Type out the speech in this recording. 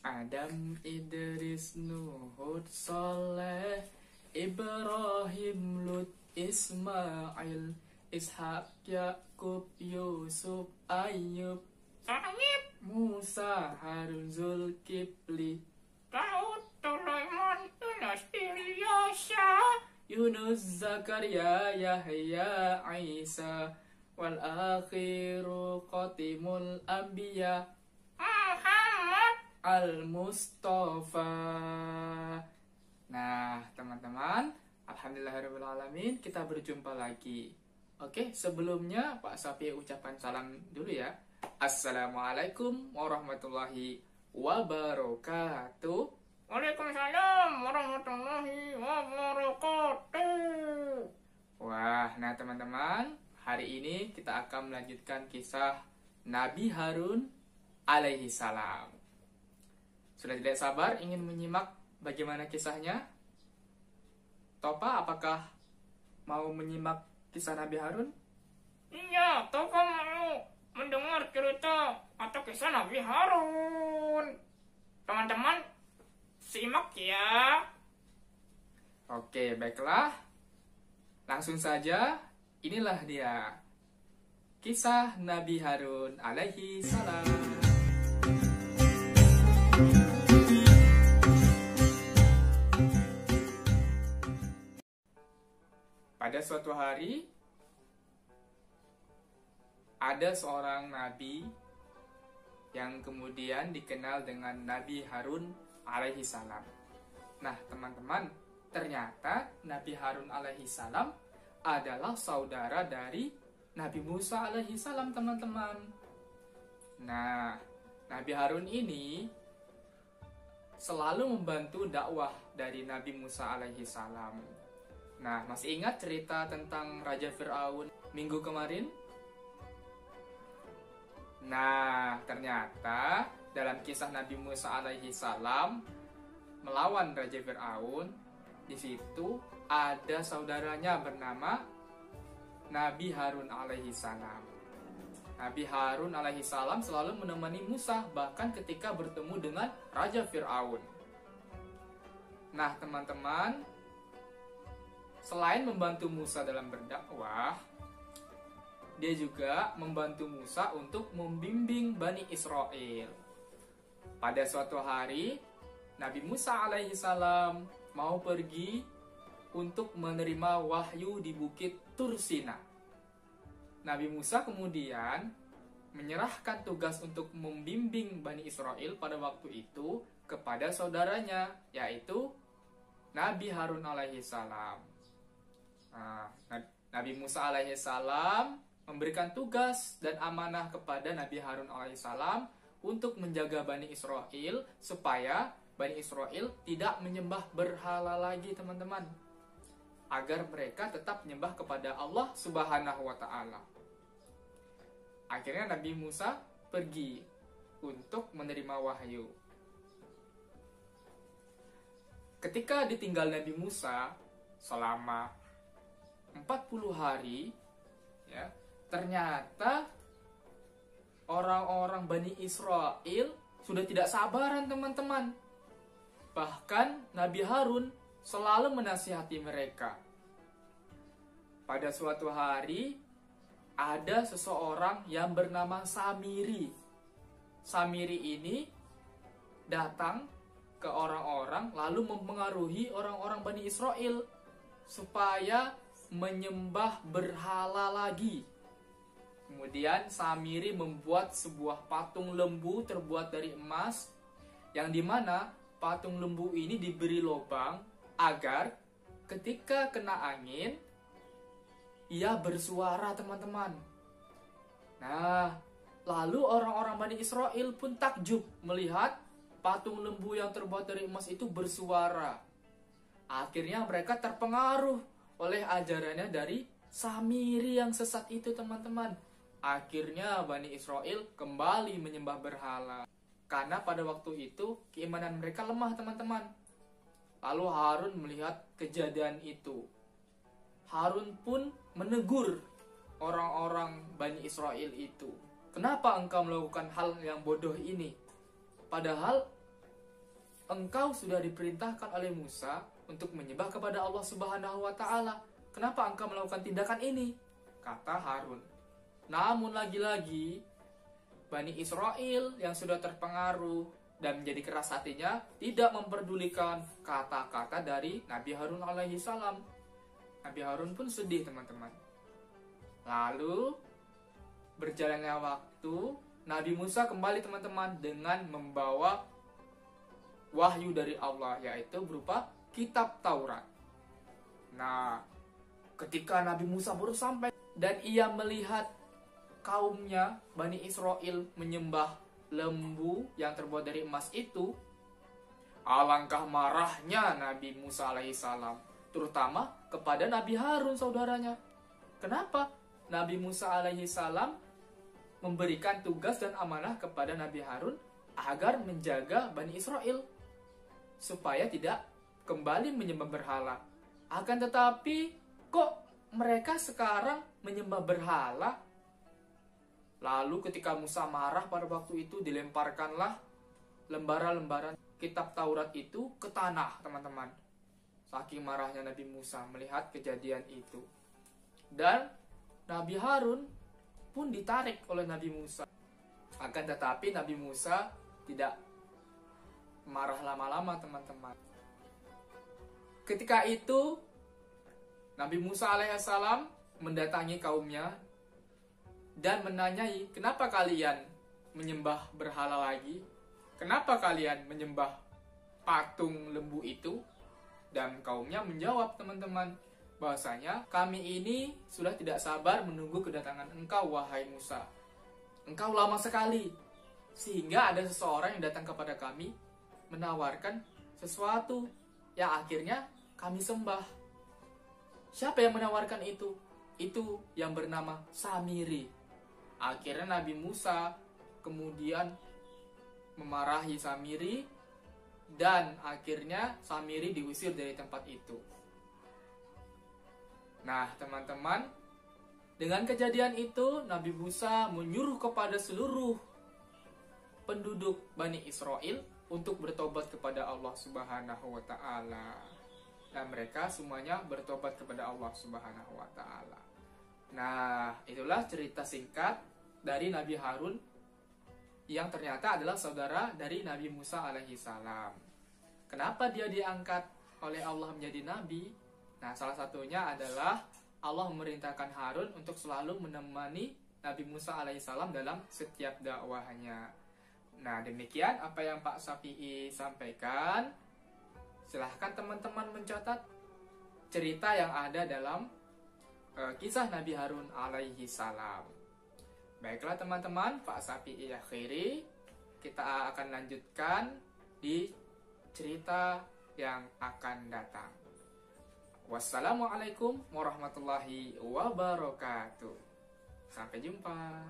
Adam, Idris, Nuh, Hud, Saleh, Ibrahim, Lut, Ismail, Ishak, Yakub, Yusuf, Ayub, Musa, Harun, Zulkifli, Daud, Sulaiman, Yunus, Ilyasa, Yunus, Zakaria, Yahya, Isa, wal akhiru qatimul anbiya, Muhammad. Al-Mustafa. Nah, teman-teman, alhamdulillahirrahmanirrahim, kita berjumpa lagi. Oke, sebelumnya Pak Safi ucapan salam dulu ya. Assalamualaikum warahmatullahi wabarakatuh. Waalaikumsalam warahmatullahi wabarakatuh. Wah, nah teman-teman, hari ini kita akan melanjutkan kisah Nabi Harun alaihi salam. Sudah tidak sabar ingin menyimak bagaimana kisahnya? Topa, apakah mau menyimak kisah Nabi Harun? Iya, Topa mau mendengar cerita atau kisah Nabi Harun. Teman-teman, simak ya. Oke, baiklah. Langsung saja, inilah dia. Kisah Nabi Harun alaihi salam. Pada suatu hari, ada seorang nabi yang kemudian dikenal dengan Nabi Harun alaihi salam. Nah, teman-teman, ternyata Nabi Harun alaihi salam adalah saudara dari Nabi Musa alaihi salam, teman-teman. Nah, Nabi Harun ini selalu membantu dakwah dari Nabi Musa alaihi salam. Nah, masih ingat cerita tentang Raja Fir'aun minggu kemarin? Nah, ternyata dalam kisah Nabi Musa alaihi salam melawan Raja Fir'aun, di situ ada saudaranya bernama Nabi Harun alaihi salam. Nabi Harun alaihi salam selalu menemani Musa bahkan ketika bertemu dengan Raja Fir'aun. Nah, teman-teman, selain membantu Musa dalam berdakwah, dia juga membantu Musa untuk membimbing Bani Israel. Pada suatu hari, Nabi Musa alaihi salam mau pergi untuk menerima wahyu di Bukit Tursina. Nabi Musa kemudian menyerahkan tugas untuk membimbing Bani Israel pada waktu itu kepada saudaranya, yaitu Nabi Harun alaihi salam. Nabi Musa alaihi salam memberikan tugas dan amanah kepada Nabi Harun alaihi salam untuk menjaga Bani Israel supaya Bani Israel tidak menyembah berhala lagi, teman-teman, agar mereka tetap menyembah kepada Allah Subhanahu wa taala. Akhirnya Nabi Musa pergi untuk menerima wahyu. Ketika ditinggal Nabi Musa selama 40 hari, ya, ternyata orang-orang Bani Israel sudah tidak sabaran, teman-teman. Bahkan Nabi Harun selalu menasihati mereka. Pada suatu hari, ada seseorang yang bernama Samiri. Samiri ini datang ke orang-orang lalu mempengaruhi orang-orang Bani Israel supaya menyembah berhala lagi. Kemudian Samiri membuat sebuah patung lembu terbuat dari emas, yang dimana patung lembu ini diberi lubang agar ketika kena angin ia bersuara, teman-teman. Nah, lalu orang-orang Bani Israel pun takjub melihat patung lembu yang terbuat dari emas itu bersuara. Akhirnya mereka terpengaruh oleh ajarannya dari Samiri yang sesat itu, teman-teman. Akhirnya Bani Israel kembali menyembah berhala. Karena pada waktu itu keimanan mereka lemah, teman-teman. Lalu Harun melihat kejadian itu. Harun pun menegur orang-orang Bani Israel itu. Kenapa engkau melakukan hal yang bodoh ini? Padahal engkau sudah diperintahkan oleh Musa untuk menyembah kepada Allah Subhanahu wa Ta'ala. Kenapa engkau melakukan tindakan ini? Kata Harun. Namun lagi-lagi Bani Israel yang sudah terpengaruh dan menjadi keras hatinya tidak memperdulikan kata-kata dari Nabi Harun alaihi salam. Nabi Harun pun sedih, teman-teman. Lalu berjalannya waktu, Nabi Musa kembali, teman-teman, dengan membawa wahyu dari Allah, yaitu berupa kitab Taurat. Nah, ketika Nabi Musa baru sampai dan ia melihat kaumnya Bani Israel menyembah lembu yang terbuat dari emas itu, alangkah marahnya Nabi Musa alaihissalam, terutama kepada Nabi Harun saudaranya. Kenapa? Nabi Musa alaihissalam memberikan tugas dan amanah kepada Nabi Harun agar menjaga Bani Israel supaya tidak kembali menyembah berhala. Akan tetapi kok mereka sekarang menyembah berhala? Lalu ketika Musa marah pada waktu itu, dilemparkanlah lembaran-lembaran kitab Taurat itu ke tanah, teman-teman. Saking marahnya Nabi Musa melihat kejadian itu. Dan Nabi Harun pun ditarik oleh Nabi Musa. Akan tetapi Nabi Musa tidak marah lama-lama, teman-teman. Ketika itu Nabi Musa alaihissalam mendatangi kaumnya dan menanyai, kenapa kalian menyembah berhala lagi? Kenapa kalian menyembah patung lembu itu? Dan kaumnya menjawab, teman-teman, bahwasanya kami ini sudah tidak sabar menunggu kedatangan engkau, wahai Musa. Engkau lama sekali, sehingga ada seseorang yang datang kepada kami menawarkan sesuatu yang akhirnya kami sembah. Siapa yang menawarkan itu? Itu yang bernama Samiri. Akhirnya Nabi Musa kemudian memarahi Samiri dan akhirnya Samiri diusir dari tempat itu. Nah, teman-teman, dengan kejadian itu Nabi Musa menyuruh kepada seluruh penduduk Bani Israel untuk bertobat kepada Allah Subhanahu wa Ta'ala. Dan mereka semuanya bertobat kepada Allah Subhanahu wa Ta'ala. Nah, itulah cerita singkat dari Nabi Harun yang ternyata adalah saudara dari Nabi Musa alaihi salam. Kenapa dia diangkat oleh Allah menjadi nabi? Nah, salah satunya adalah Allah memerintahkan Harun untuk selalu menemani Nabi Musa alaihissalam dalam setiap dakwahnya. Nah, demikian apa yang Pak Syafi'i sampaikan. Silahkan teman-teman mencatat cerita yang ada dalam kisah Nabi Harun alaihissalam. Baiklah teman-teman, Pak Syafi'i akhiri. Kita akan lanjutkan di cerita yang akan datang. Wassalamualaikum warahmatullahi wabarakatuh. Sampai jumpa.